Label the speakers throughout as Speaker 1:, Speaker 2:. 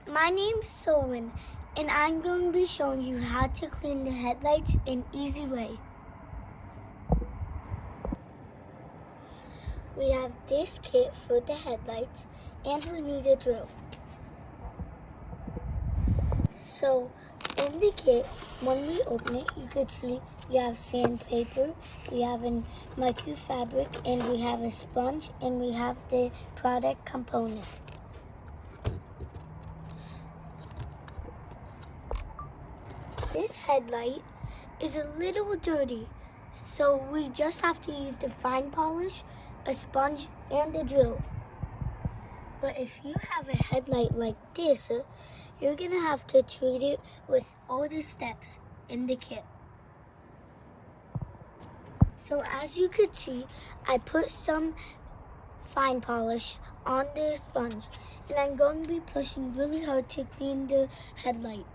Speaker 1: My name's Soulen, and I'm going to be showing you how to clean the headlights in an easy way. We have this kit for the headlights, and we need a drill. So, in the kit, when we open it, you could see we have sandpaper, we have a microfabric, and we have a sponge, and we have the product component. This headlight is a little dirty, so we just have to use the fine polish, a sponge, and a drill. But if you have a headlight like this, you're gonna have to treat it with all the steps in the kit. So as you could see, I put some fine polish on the sponge, and I'm going to be pushing really hard to clean the headlight.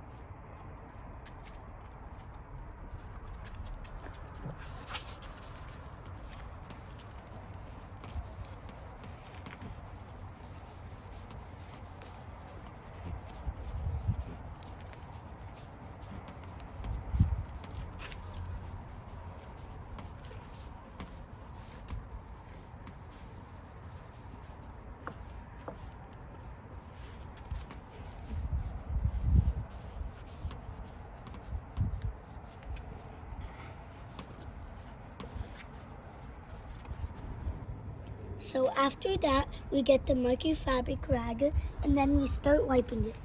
Speaker 1: So after that, we get the microfabric rag, and then we start wiping it,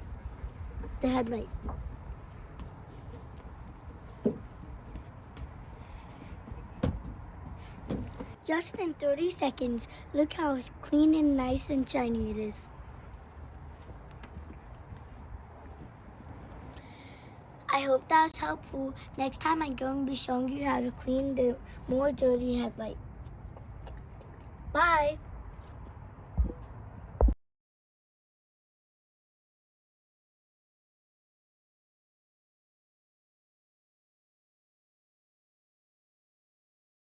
Speaker 1: the headlight. Just in 30 seconds, look how clean and nice and shiny it is. I hope that was helpful. Next time I'm going to be showing you how to clean the more dirty headlight. Bye!